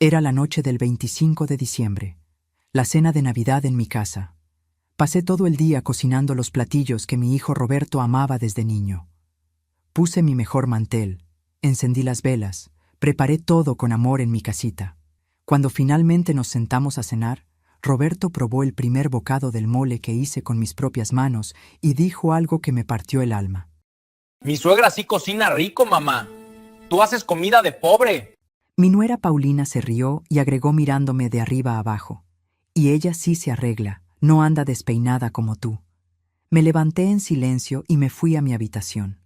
Era la noche del 25 de diciembre, la cena de Navidad en mi casa. Pasé todo el día cocinando los platillos que mi hijo Roberto amaba desde niño. Puse mi mejor mantel, encendí las velas, preparé todo con amor en mi casita. Cuando finalmente nos sentamos a cenar, Roberto probó el primer bocado del mole que hice con mis propias manos y dijo algo que me partió el alma. Mi suegra sí cocina rico, mamá. Tú haces comida de pobre. Mi nuera Paulina se rió y agregó mirándome de arriba a abajo. Y ella sí se arregla, no anda despeinada como tú. Me levanté en silencio y me fui a mi habitación.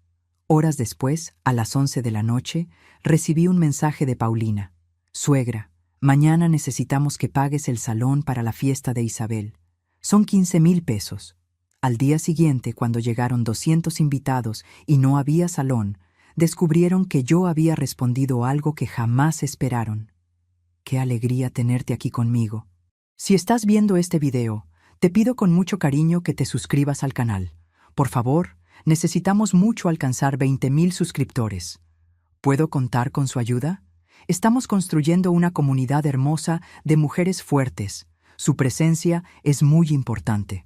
Horas después, a las 11 de la noche, recibí un mensaje de Paulina. Suegra, mañana necesitamos que pagues el salón para la fiesta de Isabel. Son 15,000 pesos. Al día siguiente, cuando llegaron 200 invitados y no había salón, descubrieron que yo había respondido algo que jamás esperaron. Qué alegría tenerte aquí conmigo. Si estás viendo este video, te pido con mucho cariño que te suscribas al canal. Por favor, necesitamos mucho alcanzar 20,000 suscriptores. ¿Puedo contar con su ayuda? Estamos construyendo una comunidad hermosa de mujeres fuertes. Su presencia es muy importante.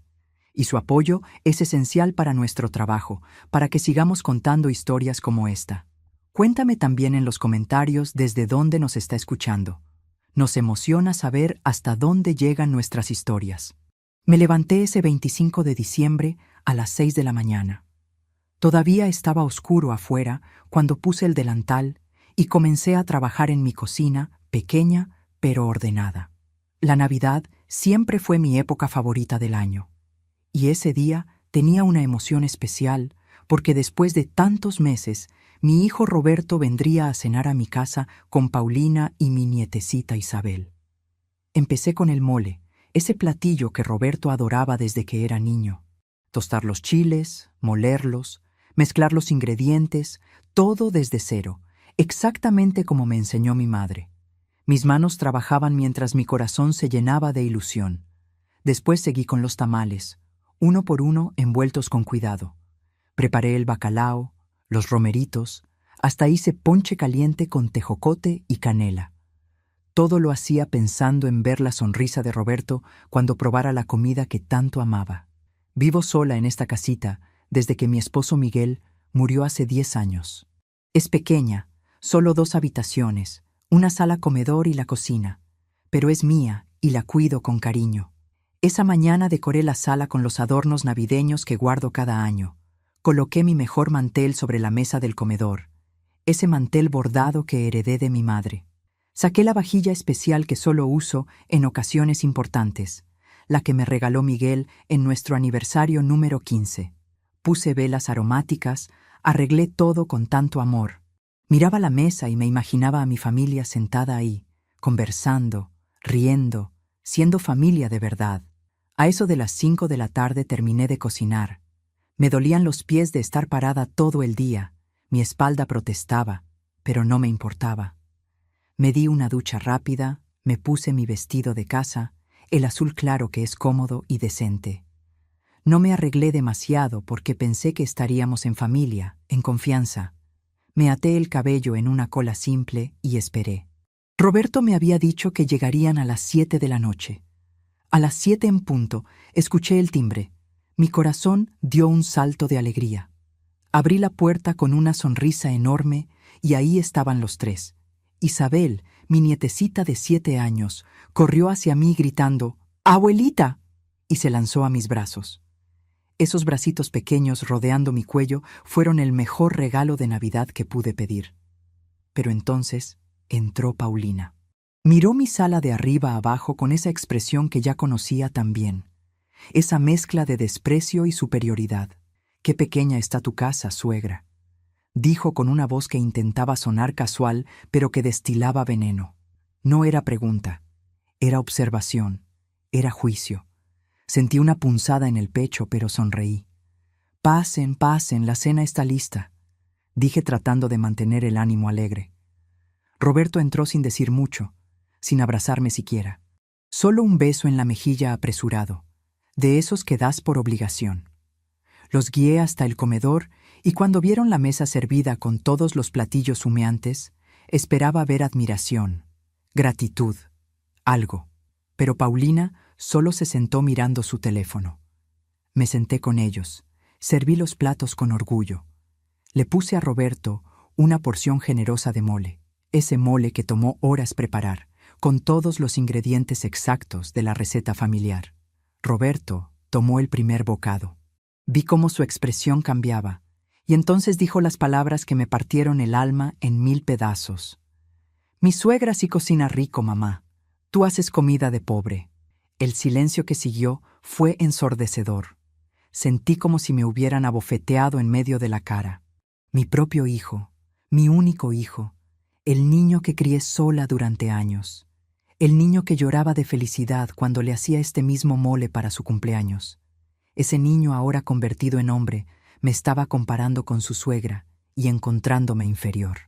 Y su apoyo es esencial para nuestro trabajo, para que sigamos contando historias como esta. Cuéntame también en los comentarios desde dónde nos está escuchando. Nos emociona saber hasta dónde llegan nuestras historias. Me levanté ese 25 de diciembre a las 6 de la mañana. Todavía estaba oscuro afuera cuando puse el delantal y comencé a trabajar en mi cocina, pequeña pero ordenada. La Navidad siempre fue mi época favorita del año. Y ese día tenía una emoción especial porque después de tantos meses, mi hijo Roberto vendría a cenar a mi casa con Paulina y mi nietecita Isabel. Empecé con el mole, ese platillo que Roberto adoraba desde que era niño. Tostar los chiles, molerlos, mezclar los ingredientes, todo desde cero, exactamente como me enseñó mi madre. Mis manos trabajaban mientras mi corazón se llenaba de ilusión. Después seguí con los tamales, uno por uno envueltos con cuidado. Preparé el bacalao, los romeritos, hasta hice ponche caliente con tejocote y canela. Todo lo hacía pensando en ver la sonrisa de Roberto cuando probara la comida que tanto amaba. Vivo sola en esta casita desde que mi esposo Miguel murió hace 10 años. Es pequeña, solo 2 habitaciones, una sala comedor y la cocina, pero es mía y la cuido con cariño. Esa mañana decoré la sala con los adornos navideños que guardo cada año. Coloqué mi mejor mantel sobre la mesa del comedor, ese mantel bordado que heredé de mi madre. Saqué la vajilla especial que solo uso en ocasiones importantes, la que me regaló Miguel en nuestro aniversario número 15. Puse velas aromáticas, arreglé todo con tanto amor. Miraba la mesa y me imaginaba a mi familia sentada ahí, conversando, riendo, siendo familia de verdad. A eso de las 5 de la tarde terminé de cocinar. Me dolían los pies de estar parada todo el día. Mi espalda protestaba, pero no me importaba. Me di una ducha rápida, me puse mi vestido de casa, el azul claro que es cómodo y decente. No me arreglé demasiado porque pensé que estaríamos en familia, en confianza. Me até el cabello en una cola simple y esperé. Roberto me había dicho que llegarían a las 7 de la noche. A las 7 en punto, escuché el timbre. Mi corazón dio un salto de alegría. Abrí la puerta con una sonrisa enorme y ahí estaban los tres. Isabel, mi nietecita de 7 años, corrió hacia mí gritando «¡Abuelita!» y se lanzó a mis brazos. Esos bracitos pequeños rodeando mi cuello fueron el mejor regalo de Navidad que pude pedir. Pero entonces entró Paulina. Miró mi sala de arriba a abajo con esa expresión que ya conocía tan bien, esa mezcla de desprecio y superioridad. «Qué pequeña está tu casa, suegra», dijo con una voz que intentaba sonar casual, pero que destilaba veneno. No era pregunta, era observación, era juicio. Sentí una punzada en el pecho, pero sonreí. «Pasen, pasen, la cena está lista», dije tratando de mantener el ánimo alegre. Roberto entró sin decir mucho, sin abrazarme siquiera. Solo un beso en la mejilla apresurado, de esos que das por obligación. Los guié hasta el comedor y cuando vieron la mesa servida con todos los platillos humeantes, esperaba ver admiración, gratitud, algo. Pero Paulina solo se sentó mirando su teléfono. Me senté con ellos, serví los platos con orgullo. Le puse a Roberto una porción generosa de mole, ese mole que tomó horas preparar, con todos los ingredientes exactos de la receta familiar. Roberto tomó el primer bocado. Vi cómo su expresión cambiaba, y entonces dijo las palabras que me partieron el alma en 1000 pedazos. Mi suegra sí cocina rico, mamá. Tú haces comida de pobre. El silencio que siguió fue ensordecedor. Sentí como si me hubieran abofeteado en medio de la cara. Mi propio hijo, mi único hijo, el niño que crié sola durante años, el niño que lloraba de felicidad cuando le hacía este mismo mole para su cumpleaños. Ese niño ahora convertido en hombre me estaba comparando con su suegra y encontrándome inferior.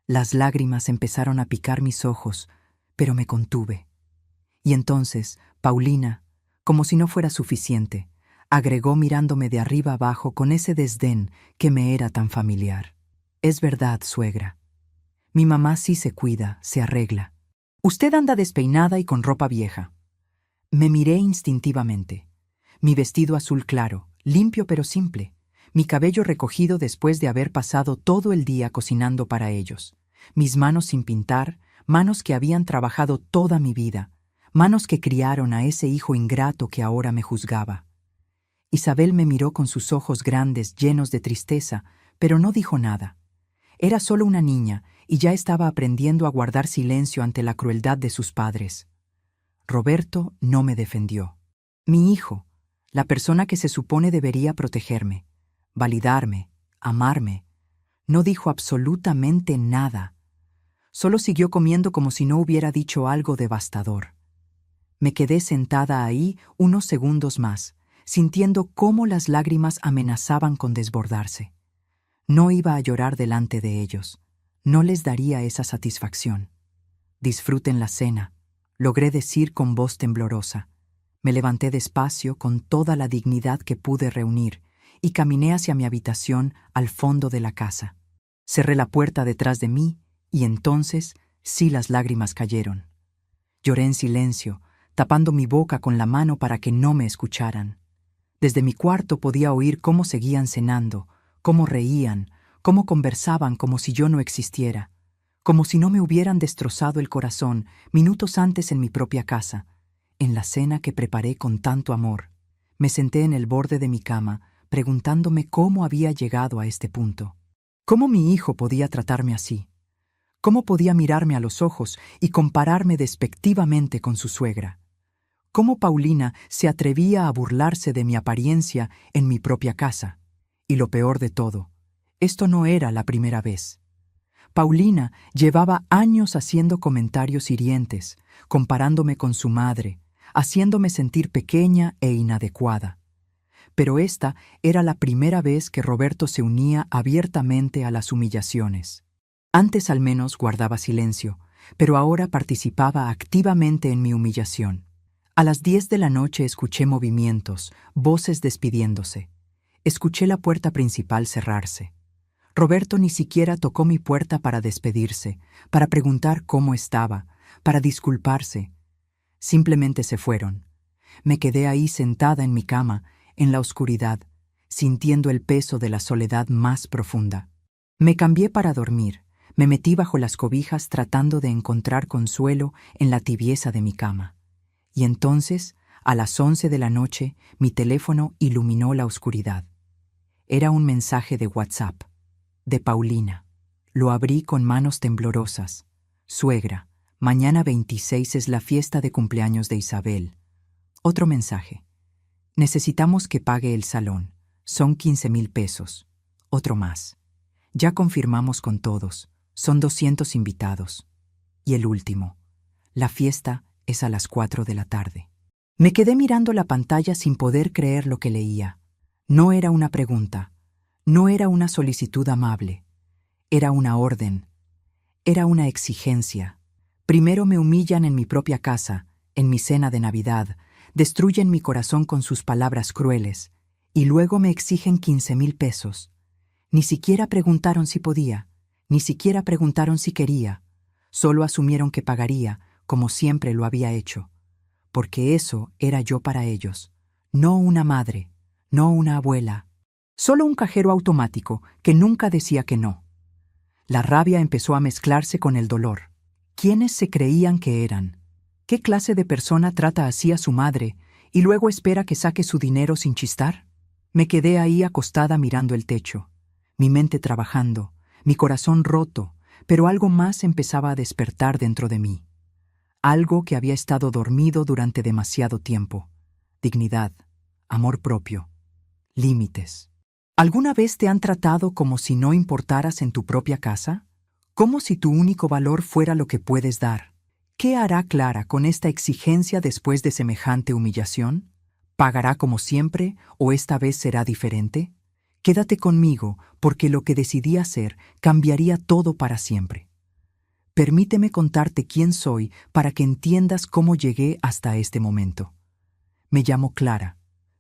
Las lágrimas empezaron a picar mis ojos, pero me contuve. Y entonces, Paulina, como si no fuera suficiente, agregó mirándome de arriba abajo con ese desdén que me era tan familiar. Es verdad, suegra. Mi mamá sí se cuida, se arregla. Usted anda despeinada y con ropa vieja. Me miré instintivamente. Mi vestido azul claro, limpio pero simple. Mi cabello recogido después de haber pasado todo el día cocinando para ellos. Mis manos sin pintar, manos que habían trabajado toda mi vida, manos que criaron a ese hijo ingrato que ahora me juzgaba. Isabel me miró con sus ojos grandes, llenos de tristeza, pero no dijo nada. Era solo una niña y ya estaba aprendiendo a guardar silencio ante la crueldad de sus padres. Roberto no me defendió. Mi hijo, la persona que se supone debería protegerme, validarme, amarme, no dijo absolutamente nada. Solo siguió comiendo como si no hubiera dicho algo devastador. Me quedé sentada ahí unos segundos más, sintiendo cómo las lágrimas amenazaban con desbordarse. No iba a llorar delante de ellos. No les daría esa satisfacción. Disfruten la cena, logré decir con voz temblorosa. Me levanté despacio con toda la dignidad que pude reunir y caminé hacia mi habitación al fondo de la casa. Cerré la puerta detrás de mí y entonces sí las lágrimas cayeron. Lloré en silencio, tapando mi boca con la mano para que no me escucharan. Desde mi cuarto podía oír cómo seguían cenando, cómo reían, cómo conversaban como si yo no existiera, como si no me hubieran destrozado el corazón minutos antes en mi propia casa, en la cena que preparé con tanto amor. Me senté en el borde de mi cama, preguntándome cómo había llegado a este punto. ¿Cómo mi hijo podía tratarme así? ¿Cómo podía mirarme a los ojos y compararme despectivamente con su suegra? ¿Cómo Paulina se atrevía a burlarse de mi apariencia en mi propia casa? Y lo peor de todo, esto no era la primera vez. Paulina llevaba años haciendo comentarios hirientes, comparándome con su madre, haciéndome sentir pequeña e inadecuada. Pero esta era la primera vez que Roberto se unía abiertamente a las humillaciones. Antes al menos guardaba silencio, pero ahora participaba activamente en mi humillación. A las 10 de la noche escuché movimientos, voces despidiéndose. Escuché la puerta principal cerrarse. Roberto ni siquiera tocó mi puerta para despedirse, para preguntar cómo estaba, para disculparse. Simplemente se fueron. Me quedé ahí sentada en mi cama, en la oscuridad, sintiendo el peso de la soledad más profunda. Me cambié para dormir. Me metí bajo las cobijas tratando de encontrar consuelo en la tibieza de mi cama. Y entonces, a las 11 de la noche, mi teléfono iluminó la oscuridad. Era un mensaje de WhatsApp, de Paulina. Lo abrí con manos temblorosas. Suegra, mañana 26 es la fiesta de cumpleaños de Isabel. Otro mensaje. Necesitamos que pague el salón. Son 15,000 pesos. Otro más. Ya confirmamos con todos. Son 200 invitados. Y el último. La fiesta es a las 4 de la tarde. Me quedé mirando la pantalla sin poder creer lo que leía. No era una pregunta. No era una solicitud amable. Era una orden. Era una exigencia. Primero me humillan en mi propia casa, en mi cena de Navidad, destruyen mi corazón con sus palabras crueles, y luego me exigen 15,000 pesos. Ni siquiera preguntaron si podía, ni siquiera preguntaron si quería. Solo asumieron que pagaría, como siempre lo había hecho, porque eso era yo para ellos, no una madre, no una abuela, solo un cajero automático que nunca decía que no. La rabia empezó a mezclarse con el dolor. ¿Quiénes se creían que eran? ¿Qué clase de persona trata así a su madre y luego espera que saque su dinero sin chistar? Me quedé ahí acostada mirando el techo, mi mente trabajando, mi corazón roto, pero algo más empezaba a despertar dentro de mí. Algo que había estado dormido durante demasiado tiempo. Dignidad, amor propio, límites. ¿Alguna vez te han tratado como si no importaras en tu propia casa? ¿Como si tu único valor fuera lo que puedes dar? ¿Qué hará Clara con esta exigencia después de semejante humillación? ¿Pagará como siempre o esta vez será diferente? Quédate conmigo, porque lo que decidí hacer cambiaría todo para siempre. Permíteme contarte quién soy para que entiendas cómo llegué hasta este momento. Me llamo Clara.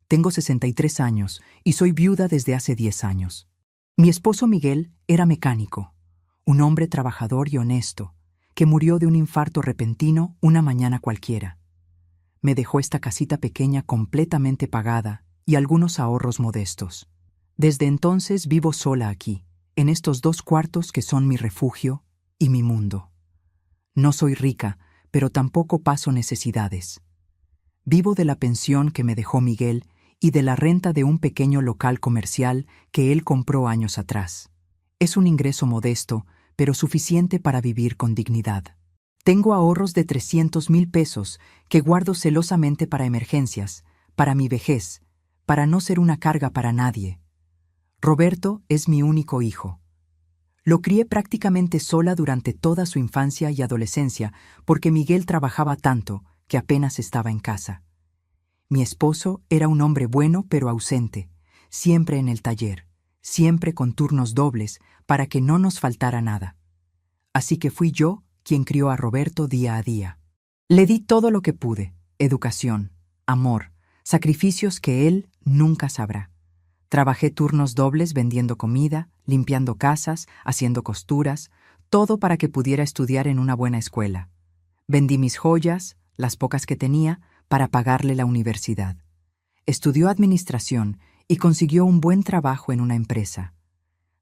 Tengo 63 años y soy viuda desde hace 10 años. Mi esposo Miguel era mecánico, un hombre trabajador y honesto, que murió de un infarto repentino una mañana cualquiera. Me dejó esta casita pequeña completamente pagada y algunos ahorros modestos. Desde entonces vivo sola aquí, en estos 2 cuartos que son mi refugio y mi mundo. No soy rica, pero tampoco paso necesidades. Vivo de la pensión que me dejó Miguel y de la renta de un pequeño local comercial que él compró años atrás. Es un ingreso modesto, pero suficiente para vivir con dignidad. Tengo ahorros de 300,000 pesos que guardo celosamente para emergencias, para mi vejez, para no ser una carga para nadie. Roberto es mi único hijo. Lo crié prácticamente sola durante toda su infancia y adolescencia porque Miguel trabajaba tanto que apenas estaba en casa. Mi esposo era un hombre bueno pero ausente, siempre en el taller, siempre con turnos dobles para que no nos faltara nada. Así que fui yo quien crió a Roberto día a día. Le di todo lo que pude: educación, amor, sacrificios que él nunca sabrá. Trabajé turnos dobles vendiendo comida, limpiando casas, haciendo costuras, todo para que pudiera estudiar en una buena escuela. Vendí mis joyas, las pocas que tenía, para pagarle la universidad. Estudió administración y consiguió un buen trabajo en una empresa.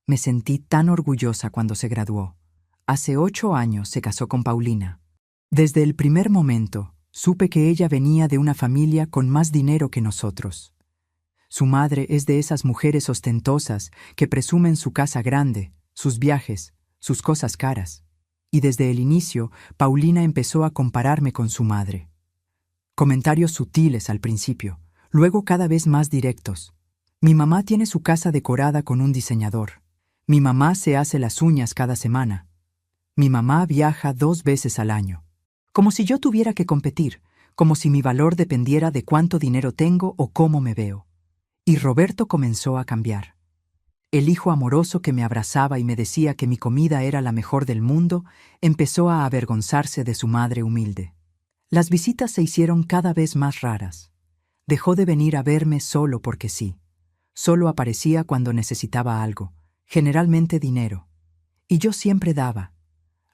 Me sentí tan orgullosa cuando se graduó. Hace 8 años se casó con Paulina. Desde el primer momento, supe que ella venía de una familia con más dinero que nosotros. Su madre es de esas mujeres ostentosas que presumen su casa grande, sus viajes, sus cosas caras. Y desde el inicio, Paulina empezó a compararme con su madre. Comentarios sutiles al principio, luego cada vez más directos. Mi mamá tiene su casa decorada con un diseñador. Mi mamá se hace las uñas cada semana. Mi mamá viaja 2 veces al año. Como si yo tuviera que competir, como si mi valor dependiera de cuánto dinero tengo o cómo me veo. Y Roberto comenzó a cambiar. El hijo amoroso que me abrazaba y me decía que mi comida era la mejor del mundo, empezó a avergonzarse de su madre humilde. Las visitas se hicieron cada vez más raras. Dejó de venir a verme solo porque sí. Solo aparecía cuando necesitaba algo, generalmente dinero. Y yo siempre daba.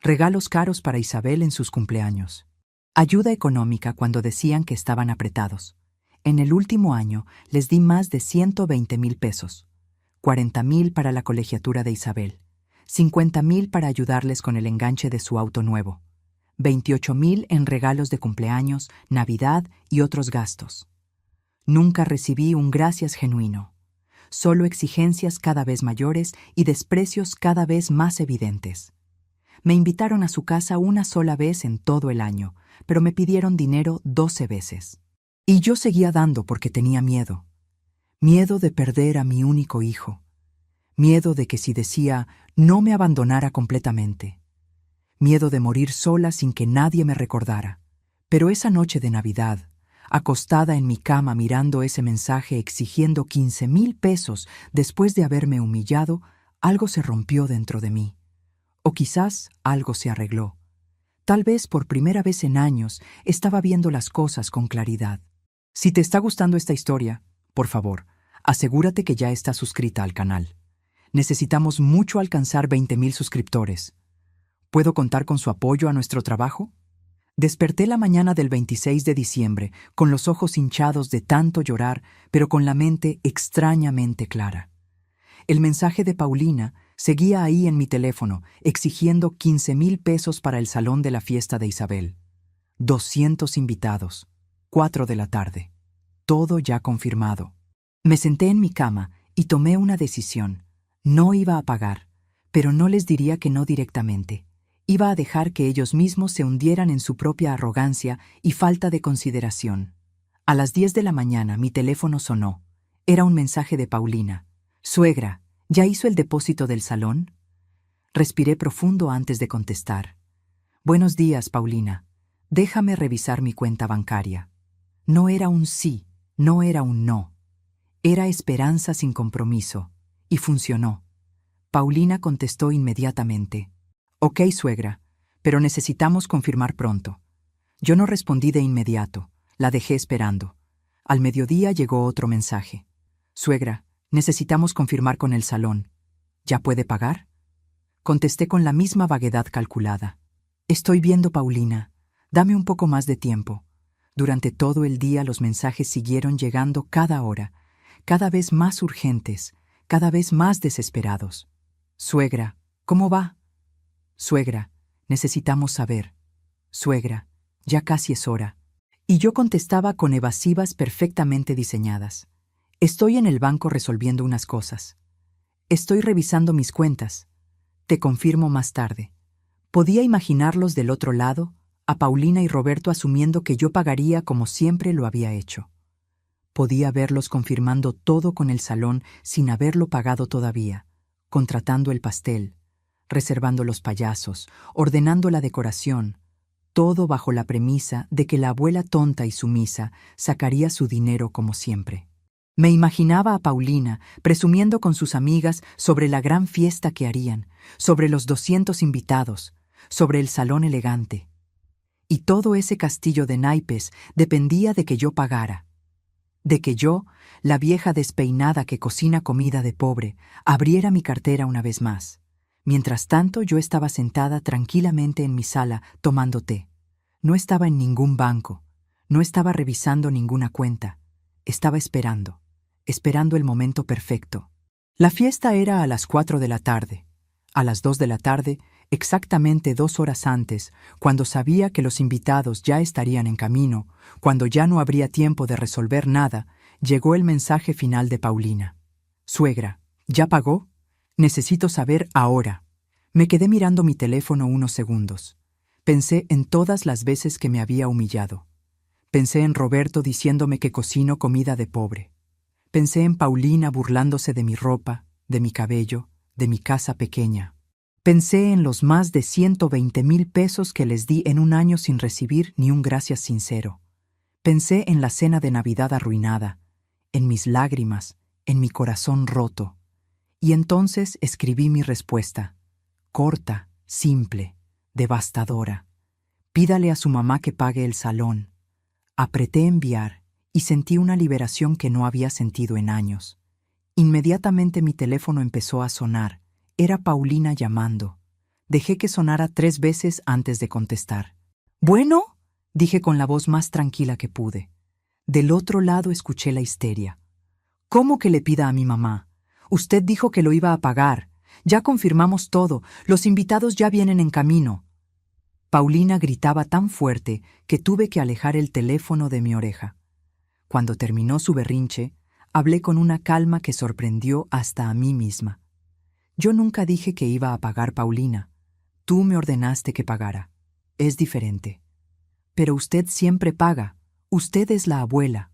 Regalos caros para Isabel en sus cumpleaños. Ayuda económica cuando decían que estaban apretados. En el último año les di más de 120,000 pesos. 40,000 para la colegiatura de Isabel. 50,000 para ayudarles con el enganche de su auto nuevo. 28,000 en regalos de cumpleaños, Navidad y otros gastos. Nunca recibí un gracias genuino. Solo exigencias cada vez mayores y desprecios cada vez más evidentes. Me invitaron a su casa una sola vez en todo el año, pero me pidieron dinero 12 veces. Y yo seguía dando porque tenía miedo. Miedo de perder a mi único hijo. Miedo de que si decía, no me abandonara completamente. Miedo de morir sola sin que nadie me recordara. Pero esa noche de Navidad, acostada en mi cama mirando ese mensaje exigiendo 15,000 pesos después de haberme humillado, algo se rompió dentro de mí. O quizás algo se arregló. Tal vez por primera vez en años estaba viendo las cosas con claridad. Si te está gustando esta historia, por favor, asegúrate que ya estás suscrita al canal. Necesitamos mucho alcanzar 20,000 suscriptores. ¿Puedo contar con su apoyo a nuestro trabajo? Desperté la mañana del 26 de diciembre, con los ojos hinchados de tanto llorar, pero con la mente extrañamente clara. El mensaje de Paulina seguía ahí en mi teléfono, exigiendo 15,000 pesos para el salón de la fiesta de Isabel. 200 invitados. 4 de la tarde. Todo ya confirmado. Me senté en mi cama y tomé una decisión. No iba a pagar, pero no les diría que no directamente. Iba a dejar que ellos mismos se hundieran en su propia arrogancia y falta de consideración. A las 10 de la mañana mi teléfono sonó. Era un mensaje de Paulina. «Suegra, ¿ya hizo el depósito del salón?» Respiré profundo antes de contestar. «Buenos días, Paulina. Déjame revisar mi cuenta bancaria». No era un sí, no era un no. Era esperanza sin compromiso. Y funcionó. Paulina contestó inmediatamente. «Ok, suegra, pero necesitamos confirmar pronto». Yo no respondí de inmediato. La dejé esperando. Al mediodía llegó otro mensaje. «Suegra, necesitamos confirmar con el salón. ¿Ya puede pagar?» Contesté con la misma vaguedad calculada. «Estoy viendo, Paulina. Dame un poco más de tiempo». Durante todo el día los mensajes siguieron llegando cada hora, cada vez más urgentes, cada vez más desesperados. «Suegra, ¿cómo va?» «Suegra, necesitamos saber». «Suegra, ya casi es hora». Y yo contestaba con evasivas perfectamente diseñadas. «Estoy en el banco resolviendo unas cosas. Estoy revisando mis cuentas. Te confirmo más tarde». Podía imaginarlos del otro lado, a Paulina y Roberto asumiendo que yo pagaría como siempre lo había hecho. Podía verlos confirmando todo con el salón sin haberlo pagado todavía, contratando el pastel, reservando los payasos, ordenando la decoración, todo bajo la premisa de que la abuela tonta y sumisa sacaría su dinero como siempre. Me imaginaba a Paulina presumiendo con sus amigas sobre la gran fiesta que harían, sobre los 200 invitados, sobre el salón elegante. Y todo ese castillo de naipes dependía de que yo pagara. De que yo, la vieja despeinada que cocina comida de pobre, abriera mi cartera una vez más. Mientras tanto, yo estaba sentada tranquilamente en mi sala tomando té. No estaba en ningún banco, no estaba revisando ninguna cuenta. Estaba esperando el momento perfecto. La fiesta era a las 4 de la tarde. A las 2 de la tarde, exactamente 2 horas antes, cuando sabía que los invitados ya estarían en camino, cuando ya no habría tiempo de resolver nada, llegó el mensaje final de Paulina. «Suegra, ¿ya pagó? Necesito saber ahora». Me quedé mirando mi teléfono unos segundos. Pensé en todas las veces que me había humillado. Pensé en Roberto diciéndome que cocino comida de pobre. Pensé en Paulina burlándose de mi ropa, de mi cabello, de mi casa pequeña. Pensé en los más de 120,000 pesos que les di en un año sin recibir ni un gracias sincero. Pensé en la cena de Navidad arruinada, en mis lágrimas, en mi corazón roto. Y entonces escribí mi respuesta. Corta, simple, devastadora. Pídale a su mamá que pague el salón. Apreté enviar y sentí una liberación que no había sentido en años. Inmediatamente mi teléfono empezó a sonar. Era Paulina llamando. Dejé que sonara 3 veces antes de contestar. «¿Bueno?», dije con la voz más tranquila que pude. Del otro lado escuché la histeria. «¿Cómo que le pida a mi mamá? Usted dijo que lo iba a pagar. Ya confirmamos todo. Los invitados ya vienen en camino». Paulina gritaba tan fuerte que tuve que alejar el teléfono de mi oreja. Cuando terminó su berrinche, hablé con una calma que sorprendió hasta a mí misma. «Yo nunca dije que iba a pagar, Paulina. Tú me ordenaste que pagara. Es diferente. Pero usted siempre paga. Usted es la abuela».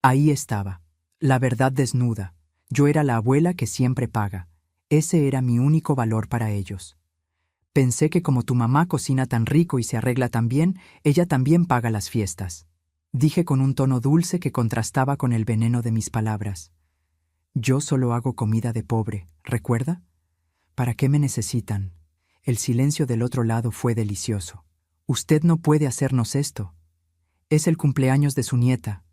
Ahí estaba, la verdad desnuda. Yo era la abuela que siempre paga. Ese era mi único valor para ellos. Pensé que como tu mamá cocina tan rico y se arregla tan bien, ella también paga las fiestas. Dije con un tono dulce que contrastaba con el veneno de mis palabras. Yo solo hago comida de pobre, ¿recuerda? ¿Para qué me necesitan? El silencio del otro lado fue delicioso. Usted no puede hacernos esto. Es el cumpleaños de su nieta.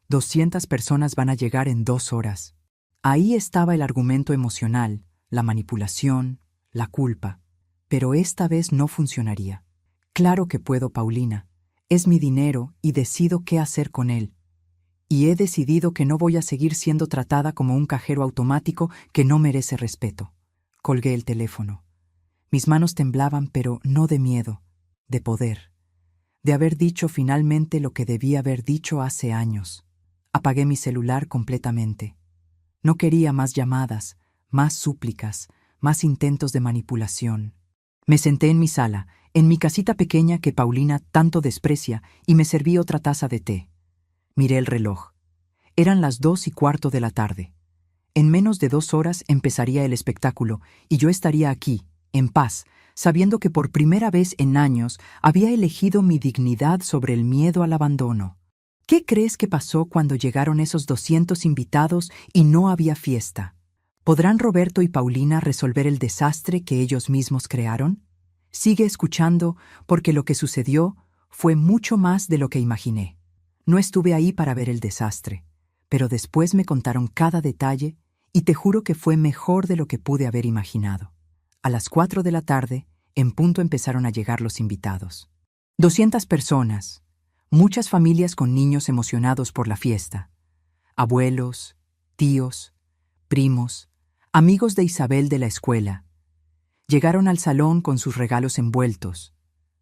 200 personas van a llegar en 2 horas. Ahí estaba el argumento emocional, la manipulación, la culpa. Pero esta vez no funcionaría. Claro que puedo, Paulina. Es mi dinero y decido qué hacer con él. Y he decidido que no voy a seguir siendo tratada como un cajero automático que no merece respeto. Colgué el teléfono. Mis manos temblaban, pero no de miedo, de poder. De haber dicho finalmente lo que debía haber dicho hace años. Apagué mi celular completamente. No quería más llamadas, más súplicas, más intentos de manipulación. Me senté en mi sala, en mi casita pequeña que Paulina tanto desprecia, y me serví otra taza de té. Miré el reloj. Eran las 2:15 de la tarde. En menos de 2 horas empezaría el espectáculo, y yo estaría aquí, en paz, sabiendo que por primera vez en años había elegido mi dignidad sobre el miedo al abandono. ¿Qué crees que pasó cuando llegaron esos 200 invitados y no había fiesta? ¿Podrán Roberto y Paulina resolver el desastre que ellos mismos crearon? Sigue escuchando, porque lo que sucedió fue mucho más de lo que imaginé. No estuve ahí para ver el desastre, pero después me contaron cada detalle y te juro que fue mejor de lo que pude haber imaginado. A las 4 de la tarde, en punto empezaron a llegar los invitados. 200 personas, muchas familias con niños emocionados por la fiesta. Abuelos, tíos, primos, amigos de Isabel de la escuela. Llegaron al salón con sus regalos envueltos,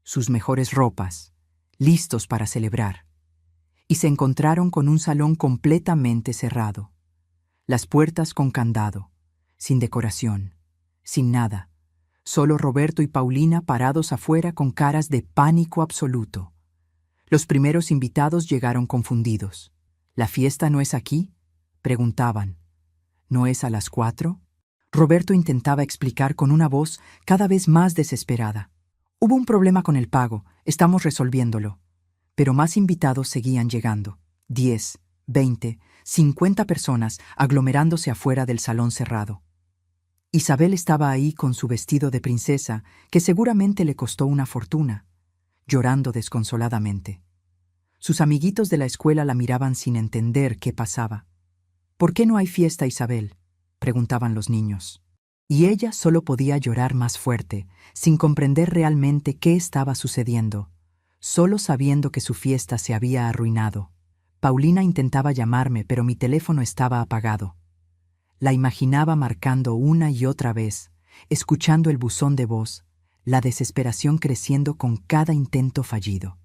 sus mejores ropas, listos para celebrar. Y se encontraron con un salón completamente cerrado. Las puertas con candado, sin decoración, sin nada. Solo Roberto y Paulina parados afuera con caras de pánico absoluto. Los primeros invitados llegaron confundidos. ¿La fiesta no es aquí?, preguntaban. ¿No es a las 4? Roberto intentaba explicar con una voz cada vez más desesperada. Hubo un problema con el pago, estamos resolviéndolo. Pero más invitados seguían llegando. 10, 20, 50 personas aglomerándose afuera del salón cerrado. Isabel estaba ahí con su vestido de princesa, que seguramente le costó una fortuna, llorando desconsoladamente. Sus amiguitos de la escuela la miraban sin entender qué pasaba. ¿Por qué no hay fiesta, Isabel?, preguntaban los niños. Y ella solo podía llorar más fuerte, sin comprender realmente qué estaba sucediendo, solo sabiendo que su fiesta se había arruinado. Paulina intentaba llamarme, pero mi teléfono estaba apagado. La imaginaba marcando una y otra vez, escuchando el buzón de voz, la desesperación creciendo con cada intento fallido.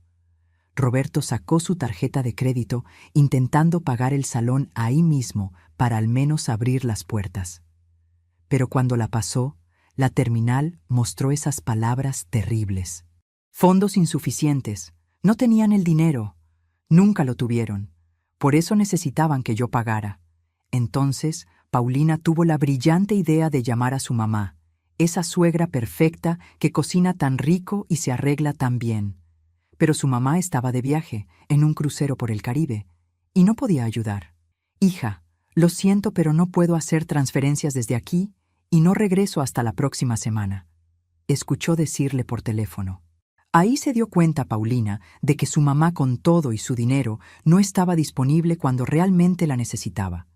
Roberto sacó su tarjeta de crédito intentando pagar el salón ahí mismo para al menos abrir las puertas. Pero cuando la pasó, la terminal mostró esas palabras terribles. Fondos insuficientes, no tenían el dinero, nunca lo tuvieron, por eso necesitaban que yo pagara. Entonces, Paulina tuvo la brillante idea de llamar a su mamá, esa suegra perfecta que cocina tan rico y se arregla tan bien. Pero su mamá estaba de viaje, en un crucero por el Caribe, y no podía ayudar. «Hija, lo siento, pero no puedo hacer transferencias desde aquí y no regreso hasta la próxima semana», escuchó decirle por teléfono. Ahí se dio cuenta Paulina de que su mamá con todo y su dinero no estaba disponible cuando realmente la necesitaba.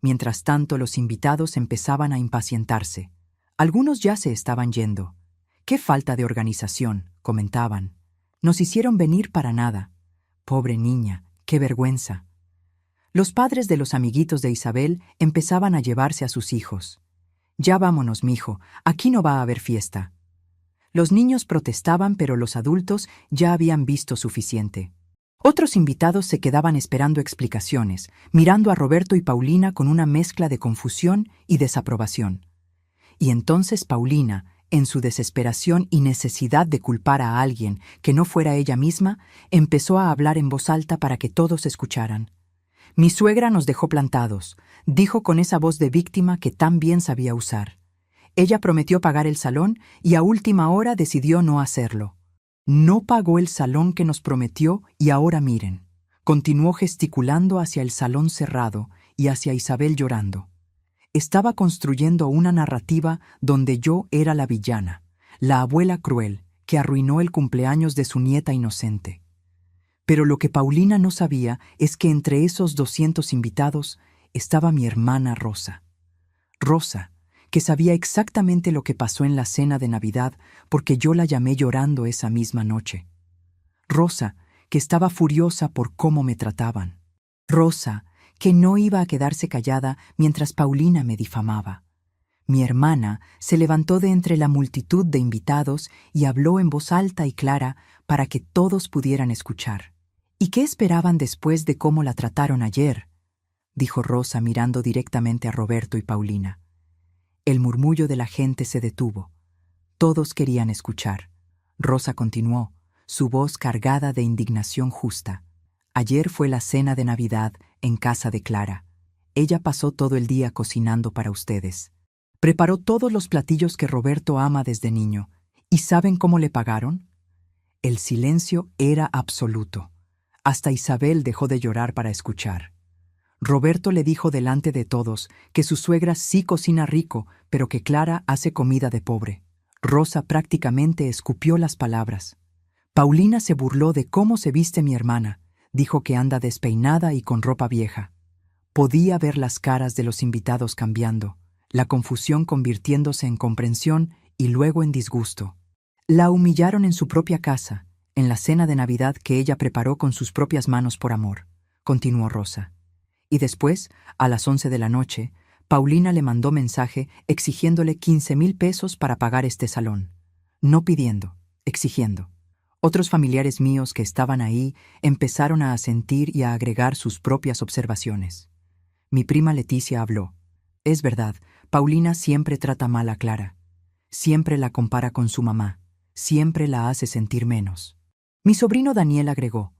Mientras tanto, los invitados empezaban a impacientarse. Algunos ya se estaban yendo. «Qué falta de organización», comentaban. «Nos hicieron venir para nada. Pobre niña, qué vergüenza». Los padres de los amiguitos de Isabel empezaban a llevarse a sus hijos. «Ya vámonos, mijo, aquí no va a haber fiesta». Los niños protestaban, pero los adultos ya habían visto suficiente. Otros invitados se quedaban esperando explicaciones, mirando a Roberto y Paulina con una mezcla de confusión y desaprobación. Y entonces Paulina, en su desesperación y necesidad de culpar a alguien que no fuera ella misma, empezó a hablar en voz alta para que todos escucharan. «Mi suegra nos dejó plantados», dijo con esa voz de víctima que tan bien sabía usar. «Ella prometió pagar el salón y a última hora decidió no hacerlo. No pagó el salón que nos prometió y ahora miren». Continuó gesticulando hacia el salón cerrado y hacia Isabel llorando. Estaba construyendo una narrativa donde yo era la villana, la abuela cruel que arruinó el cumpleaños de su nieta inocente. Pero lo que Paulina no sabía es que entre esos 200 invitados estaba mi hermana Rosa. Rosa, que sabía exactamente lo que pasó en la cena de Navidad porque yo la llamé llorando esa misma noche. Rosa, que estaba furiosa por cómo me trataban. Rosa, que no iba a quedarse callada mientras Paulina me difamaba. Mi hermana se levantó de entre la multitud de invitados y habló en voz alta y clara para que todos pudieran escuchar. ¿Y qué esperaban después de cómo la trataron ayer?, dijo Rosa mirando directamente a Roberto y Paulina. El murmullo de la gente se detuvo. Todos querían escuchar. Rosa continuó, su voz cargada de indignación justa. Ayer fue la cena de Navidad en casa de Clara. Ella pasó todo el día cocinando para ustedes. Preparó todos los platillos que Roberto ama desde niño. ¿Y saben cómo le pagaron? El silencio era absoluto. Hasta Isabel dejó de llorar para escuchar. Roberto le dijo delante de todos que su suegra sí cocina rico, pero que Clara hace comida de pobre. Rosa prácticamente escupió las palabras. Paulina se burló de cómo se viste mi hermana. Dijo que anda despeinada y con ropa vieja. Podía ver las caras de los invitados cambiando, la confusión convirtiéndose en comprensión y luego en disgusto. La humillaron en su propia casa, en la cena de Navidad que ella preparó con sus propias manos por amor, continuó Rosa. Y después, a las 11 de la noche, Paulina le mandó mensaje exigiéndole 15,000 pesos para pagar este salón. No pidiendo, exigiendo. Otros familiares míos que estaban ahí empezaron a asentir y a agregar sus propias observaciones. Mi prima Leticia habló. Es verdad, Paulina siempre trata mal a Clara. Siempre la compara con su mamá. Siempre la hace sentir menos. Mi sobrino Daniel agregó.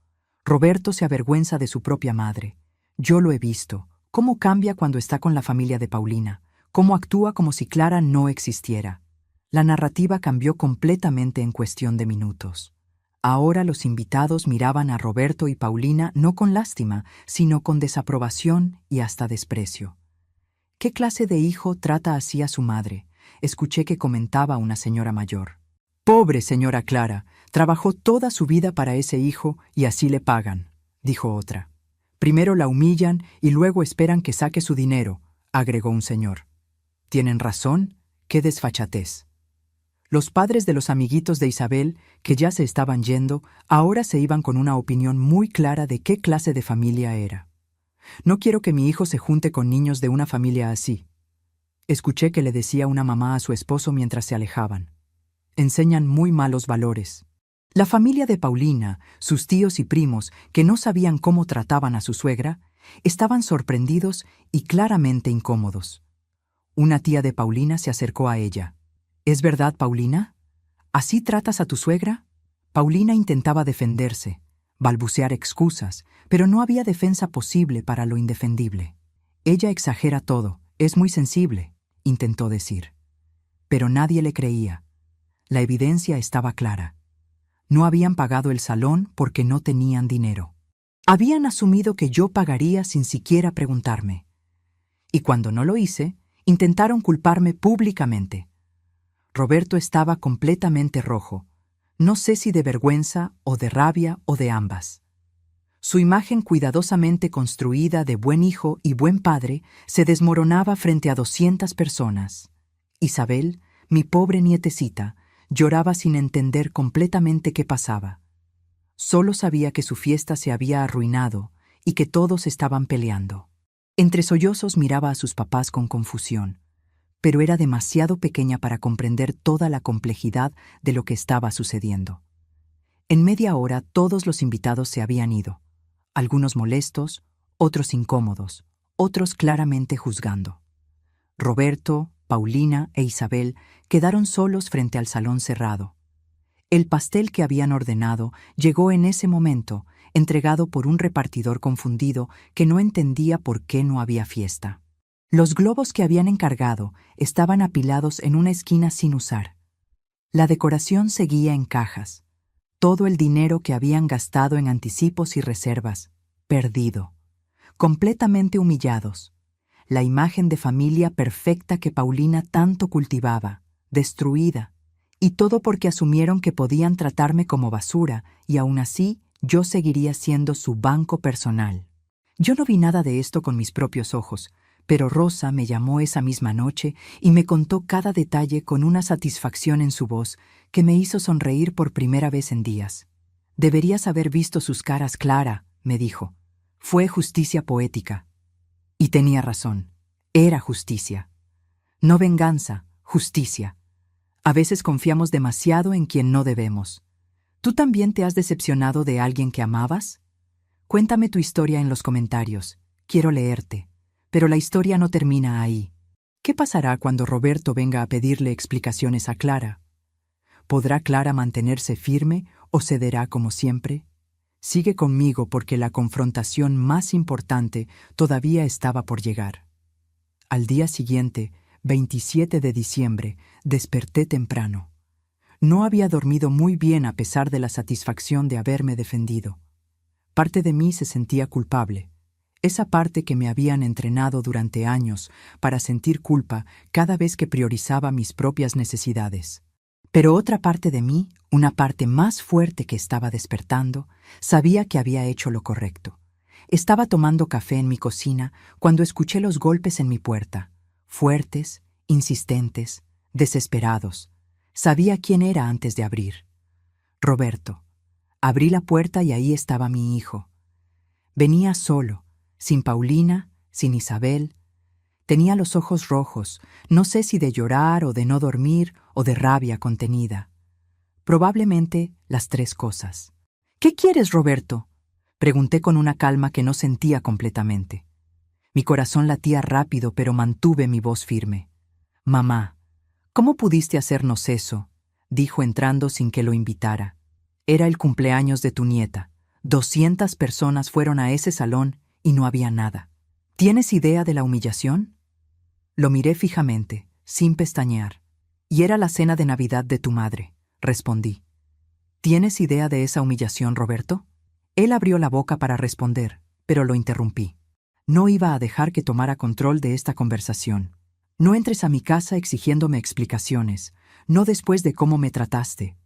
Roberto se avergüenza de su propia madre. Yo lo he visto. Cómo cambia cuando está con la familia de Paulina. Cómo actúa como si Clara no existiera. La narrativa cambió completamente en cuestión de minutos. Ahora los invitados miraban a Roberto y Paulina no con lástima, sino con desaprobación y hasta desprecio. ¿Qué clase de hijo trata así a su madre?, escuché que comentaba una señora mayor. Pobre señora Clara, trabajó toda su vida para ese hijo y así le pagan, dijo otra. Primero la humillan y luego esperan que saque su dinero, agregó un señor. ¿Tienen razón? ¡Qué desfachatez! Los padres de los amiguitos de Isabel, que ya se estaban yendo, ahora se iban con una opinión muy clara de qué clase de familia era. No quiero que mi hijo se junte con niños de una familia así. Escuché que le decía una mamá a su esposo mientras se alejaban. Enseñan muy malos valores. La familia de Paulina, sus tíos y primos, que no sabían cómo trataban a su suegra, estaban sorprendidos y claramente incómodos. Una tía de Paulina se acercó a ella. ¿Es verdad, Paulina? ¿Así tratas a tu suegra? Paulina intentaba defenderse, balbucear excusas, pero no había defensa posible para lo indefendible. Ella exagera todo, es muy sensible, intentó decir. Pero nadie le creía. La evidencia estaba clara. No habían pagado el salón porque no tenían dinero. Habían asumido que yo pagaría sin siquiera preguntarme. Y cuando no lo hice, intentaron culparme públicamente. Roberto estaba completamente rojo. No sé si de vergüenza o de rabia o de ambas. Su imagen cuidadosamente construida de buen hijo y buen padre se desmoronaba frente a 200 personas. Isabel, mi pobre nietecita, lloraba sin entender completamente qué pasaba. Solo sabía que su fiesta se había arruinado y que todos estaban peleando. Entre sollozos miraba a sus papás con confusión, pero era demasiado pequeña para comprender toda la complejidad de lo que estaba sucediendo. En media hora todos los invitados se habían ido, algunos molestos, otros incómodos, otros claramente juzgando. Roberto, Paulina e Isabel quedaron solos frente al salón cerrado. El pastel que habían ordenado llegó en ese momento, entregado por un repartidor confundido que no entendía por qué no había fiesta. Los globos que habían encargado estaban apilados en una esquina sin usar. La decoración seguía en cajas. Todo el dinero que habían gastado en anticipos y reservas, perdido. Completamente humillados. La imagen de familia perfecta que Paulina tanto cultivaba, destruida. Y todo porque asumieron que podían tratarme como basura y aún así yo seguiría siendo su banco personal. Yo no vi nada de esto con mis propios ojos, Pero Rosa me llamó esa misma noche y me contó cada detalle con una satisfacción en su voz que me hizo sonreír por primera vez en días. Deberías haber visto sus caras, Clara, me dijo. Fue justicia poética. Y tenía razón. Era justicia. No venganza, justicia. A veces confiamos demasiado en quien no debemos. ¿Tú también te has decepcionado de alguien que amabas? Cuéntame tu historia en los comentarios. Quiero leerte. Pero la historia no termina ahí. ¿Qué pasará cuando Roberto venga a pedirle explicaciones a Clara? ¿Podrá Clara mantenerse firme o cederá como siempre? Sigue conmigo porque la confrontación más importante todavía estaba por llegar. Al día siguiente, 27 de diciembre, desperté temprano. No había dormido muy bien a pesar de la satisfacción de haberme defendido. Parte de mí se sentía culpable. Esa parte que me habían entrenado durante años para sentir culpa cada vez que priorizaba mis propias necesidades. Pero otra parte de mí, una parte más fuerte que estaba despertando, sabía que había hecho lo correcto. Estaba tomando café en mi cocina cuando escuché los golpes en mi puerta, fuertes, insistentes, desesperados. Sabía quién era antes de abrir. Roberto. Abrí la puerta y ahí estaba mi hijo. Venía solo, sin Paulina, sin Isabel. Tenía los ojos rojos, no sé si de llorar o de no dormir o de rabia contenida. Probablemente las tres cosas. ¿Qué quieres, Roberto?, pregunté con una calma que no sentía completamente. Mi corazón latía rápido, pero mantuve mi voz firme. Mamá, ¿cómo pudiste hacernos eso?, dijo entrando sin que lo invitara. Era el cumpleaños de tu nieta. 200 personas fueron a ese salón y no había nada. ¿Tienes idea de la humillación? Lo miré fijamente, sin pestañear. Y era la cena de Navidad de tu madre, respondí. ¿Tienes idea de esa humillación, Roberto? Él abrió la boca para responder, pero lo interrumpí. No iba a dejar que tomara control de esta conversación. No entres a mi casa exigiéndome explicaciones, no después de cómo me trataste.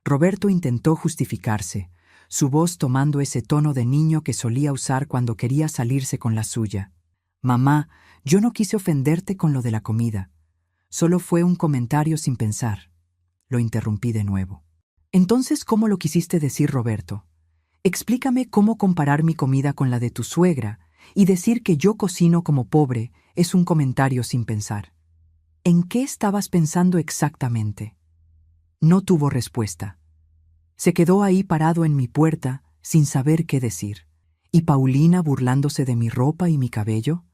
Roberto intentó justificarse, su voz tomando ese tono de niño que solía usar cuando quería salirse con la suya. Mamá, yo no quise ofenderte con lo de la comida. Solo fue un comentario sin pensar. Lo interrumpí de nuevo. Entonces, ¿cómo lo quisiste decir, Roberto? Explícame cómo comparar mi comida con la de tu suegra y decir que yo cocino como pobre es un comentario sin pensar. ¿En qué estabas pensando exactamente? No tuvo respuesta. Se quedó ahí parado en mi puerta sin saber qué decir. ¿Y Paulina burlándose de mi ropa y mi cabello?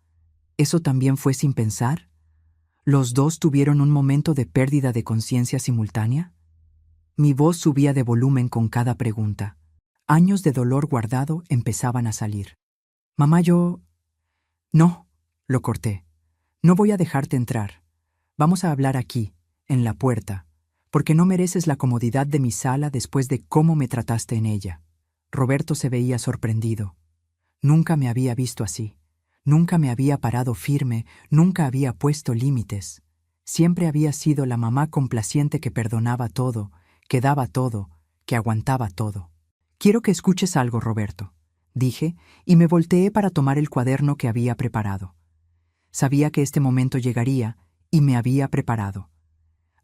¿Eso también fue sin pensar? ¿Los dos tuvieron un momento de pérdida de conciencia simultánea? Mi voz subía de volumen con cada pregunta. Años de dolor guardado empezaban a salir. Mamá, yo... No, lo corté. No voy a dejarte entrar. Vamos a hablar aquí, en la puerta, porque no mereces la comodidad de mi sala después de cómo me trataste en ella. Roberto se veía sorprendido. Nunca me había visto así. Nunca me había parado firme, nunca había puesto límites. Siempre había sido la mamá complaciente que perdonaba todo, que daba todo, que aguantaba todo. Quiero que escuches algo, Roberto, dije, y me volteé para tomar el cuaderno que había preparado. Sabía que este momento llegaría, y me había preparado.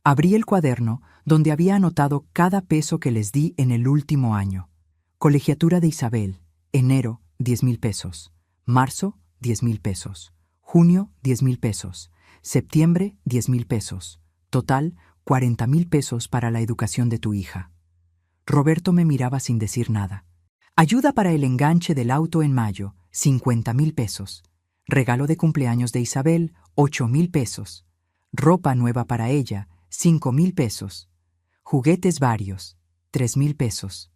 Abrí el cuaderno donde había anotado cada peso que les di en el último año. Colegiatura de Isabel, enero, 10,000 pesos. Marzo, 10,000 pesos. Junio, 10,000 pesos. Septiembre, 10,000 pesos. Total, 40,000 pesos para la educación de tu hija. Roberto me miraba sin decir nada. Ayuda para el enganche del auto en mayo, 50,000 pesos. Regalo de cumpleaños de Isabel, 8,000 pesos. Ropa nueva para ella, 5,000 pesos. Juguetes varios, 3,000 pesos.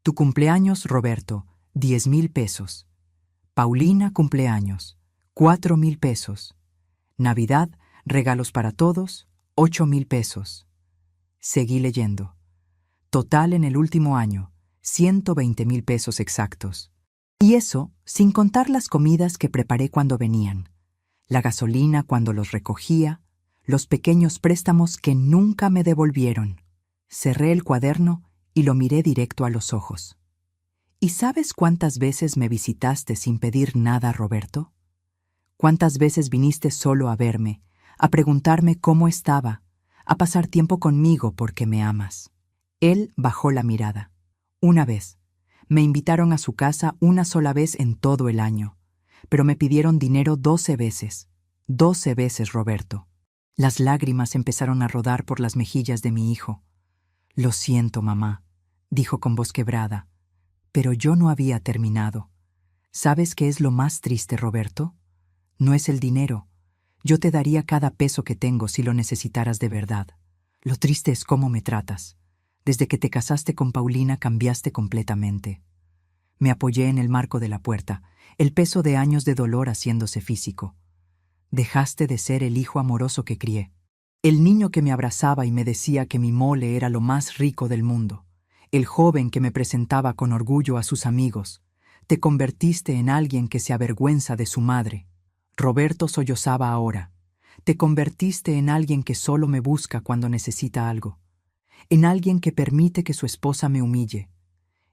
Tu cumpleaños, Roberto, 10,000 pesos. Paulina, cumpleaños, 4,000 pesos. Navidad, regalos para todos, 8,000 pesos. Seguí leyendo. Total en el último año, 120,000 pesos exactos. Y eso sin contar las comidas que preparé cuando venían, la gasolina cuando los recogía, los pequeños préstamos que nunca me devolvieron. Cerré el cuaderno y lo miré directo a los ojos. ¿Y sabes cuántas veces me visitaste sin pedir nada, Roberto? ¿Cuántas veces viniste solo a verme, a preguntarme cómo estaba, a pasar tiempo conmigo porque me amas? Él bajó la mirada. Una vez. Me invitaron a su casa una sola vez en todo el año, pero me pidieron dinero 12 veces. 12 veces, Roberto. Las lágrimas empezaron a rodar por las mejillas de mi hijo. Lo siento, mamá, dijo con voz quebrada, pero yo no había terminado. ¿Sabes qué es lo más triste, Roberto? No es el dinero. Yo te daría cada peso que tengo si lo necesitaras de verdad. Lo triste es cómo me tratas. Desde que te casaste con Paulina cambiaste completamente. Me apoyé en el marco de la puerta, el peso de años de dolor haciéndose físico. Dejaste de ser el hijo amoroso que crié. El niño que me abrazaba y me decía que mi mole era lo más rico del mundo. El joven que me presentaba con orgullo a sus amigos. Te convertiste en alguien que se avergüenza de su madre. Roberto sollozaba ahora. Te convertiste en alguien que solo me busca cuando necesita algo. En alguien que permite que su esposa me humille.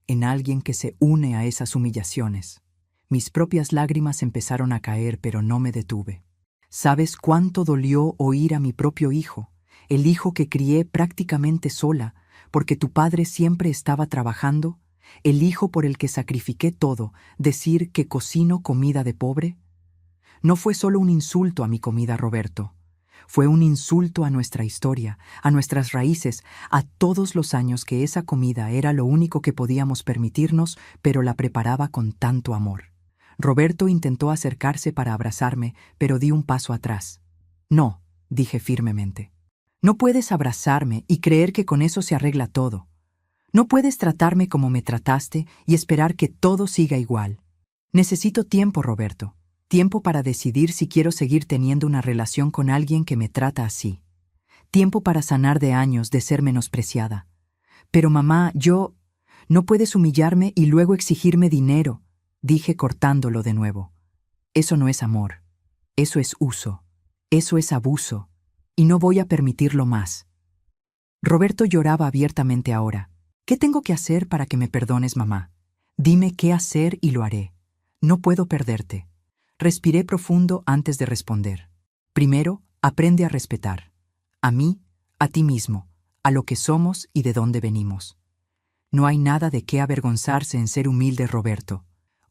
En alguien que se une a esas humillaciones. Mis propias lágrimas empezaron a caer, pero no me detuve. ¿Sabes cuánto dolió oír a mi propio hijo, el hijo que crié prácticamente sola, porque tu padre siempre estaba trabajando, el hijo por el que sacrifiqué todo, decir que cocino comida de pobre? No fue solo un insulto a mi comida, Roberto. Fue un insulto a nuestra historia, a nuestras raíces, a todos los años que esa comida era lo único que podíamos permitirnos, pero la preparaba con tanto amor. Roberto intentó acercarse para abrazarme, pero di un paso atrás. No, dije firmemente. No puedes abrazarme y creer que con eso se arregla todo. No puedes tratarme como me trataste y esperar que todo siga igual. Necesito tiempo, Roberto. Tiempo para decidir si quiero seguir teniendo una relación con alguien que me trata así. Tiempo para sanar de años de ser menospreciada. Pero mamá, no puedes humillarme y luego exigirme dinero, dije cortándolo de nuevo. Eso no es amor. Eso es uso. Eso es abuso. Y no voy a permitirlo más. Roberto lloraba abiertamente ahora. ¿Qué tengo que hacer para que me perdones, mamá? Dime qué hacer y lo haré. No puedo perderte. Respiré profundo antes de responder. Primero, aprende a respetar. A mí, a ti mismo, a lo que somos y de dónde venimos. No hay nada de qué avergonzarse en ser humilde, Roberto.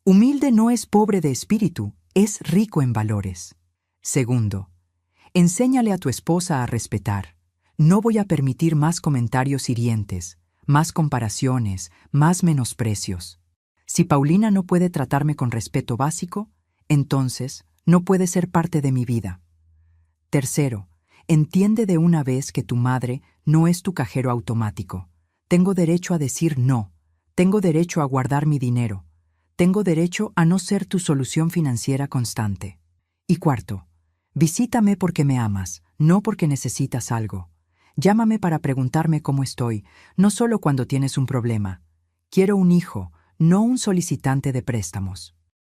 Humilde no es pobre de espíritu, es rico en valores. Segundo, enséñale a tu esposa a respetar. No voy a permitir más comentarios hirientes, más comparaciones, más menosprecios. Si Paulina no puede tratarme con respeto básico, entonces no puede ser parte de mi vida. Tercero, entiende de una vez que tu madre no es tu cajero automático. Tengo derecho a decir no. Tengo derecho a guardar mi dinero. Tengo derecho a no ser tu solución financiera constante. Y cuarto, visítame porque me amas, no porque necesitas algo. Llámame para preguntarme cómo estoy, no solo cuando tienes un problema. Quiero un hijo, no un solicitante de préstamos.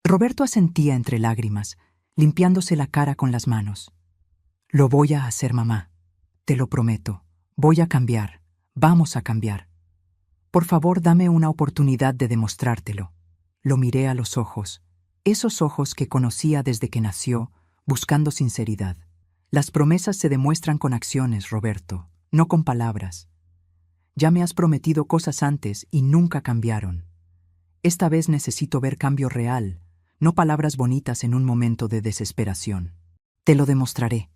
Roberto asentía entre lágrimas, limpiándose la cara con las manos. Lo voy a hacer, mamá. Te lo prometo. Voy a cambiar. Vamos a cambiar. Por favor, dame una oportunidad de demostrártelo. Lo miré a los ojos, esos ojos que conocía desde que nació, buscando sinceridad. Las promesas se demuestran con acciones, Roberto, no con palabras. Ya me has prometido cosas antes y nunca cambiaron. Esta vez necesito ver cambio real, no palabras bonitas en un momento de desesperación. Te lo demostraré,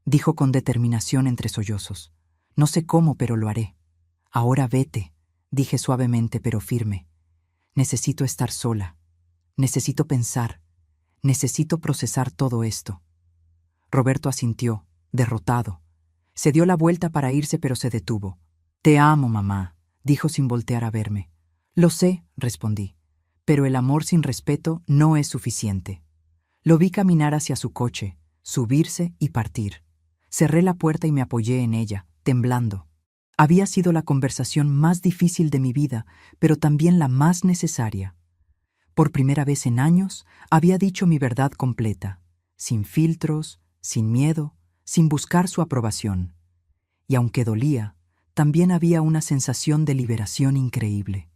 dijo con determinación entre sollozos. No sé cómo, pero lo haré. Ahora vete, dije suavemente pero firme. Necesito estar sola. Necesito pensar. Necesito procesar todo esto. Roberto asintió, derrotado. Se dio la vuelta para irse, pero se detuvo. Te amo, mamá, dijo sin voltear a verme. Lo sé, respondí, pero el amor sin respeto no es suficiente. Lo vi caminar hacia su coche, subirse y partir. Cerré la puerta y me apoyé en ella, temblando. Había sido la conversación más difícil de mi vida, pero también la más necesaria. Por primera vez en años, había dicho mi verdad completa, sin filtros, sin miedo, sin buscar su aprobación. Y aunque dolía, también había una sensación de liberación increíble.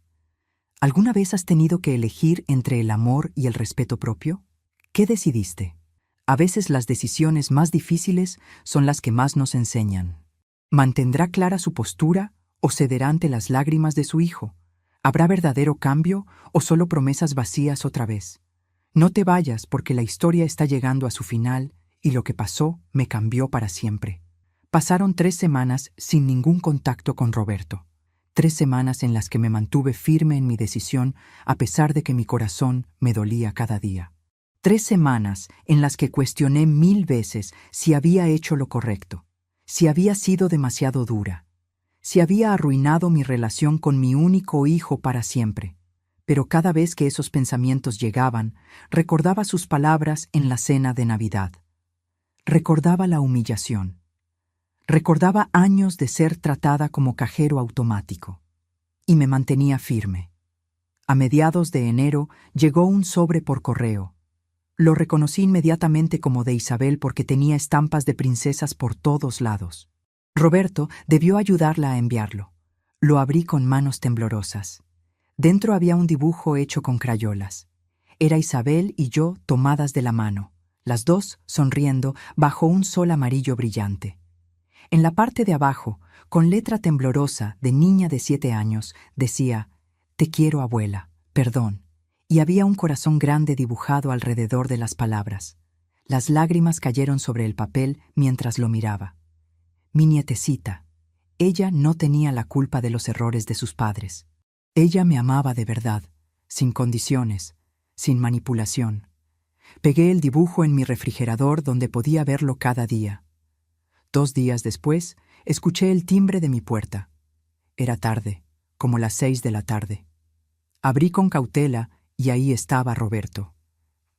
¿Alguna vez has tenido que elegir entre el amor y el respeto propio? ¿Qué decidiste? A veces las decisiones más difíciles son las que más nos enseñan. ¿Mantendrá clara su postura o cederá ante las lágrimas de su hijo? ¿Habrá verdadero cambio o solo promesas vacías otra vez? No te vayas porque la historia está llegando a su final y lo que pasó me cambió para siempre. Pasaron 3 semanas sin ningún contacto con Roberto. 3 semanas en las que me mantuve firme en mi decisión a pesar de que mi corazón me dolía cada día. 3 semanas en las que cuestioné 1000 veces si había hecho lo correcto, si había sido demasiado dura, si había arruinado mi relación con mi único hijo para siempre. Pero cada vez que esos pensamientos llegaban, recordaba sus palabras en la cena de Navidad. Recordaba la humillación. Recordaba años de ser tratada como cajero automático. Y me mantenía firme. A mediados de enero llegó un sobre por correo. Lo reconocí inmediatamente como de Isabel porque tenía estampas de princesas por todos lados. Roberto debió ayudarla a enviarlo. Lo abrí con manos temblorosas. Dentro había un dibujo hecho con crayolas. Era Isabel y yo tomadas de la mano, las dos sonriendo bajo un sol amarillo brillante. En la parte de abajo, con letra temblorosa de niña de 7 años, decía: «Te quiero, abuela, perdón», y había un corazón grande dibujado alrededor de las palabras. Las lágrimas cayeron sobre el papel mientras lo miraba. Mi nietecita. Ella no tenía la culpa de los errores de sus padres. Ella me amaba de verdad, sin condiciones, sin manipulación. Pegué el dibujo en mi refrigerador donde podía verlo cada día. 2 días después, escuché el timbre de mi puerta. Era tarde, como las 6 de la tarde. Abrí con cautela y ahí estaba Roberto.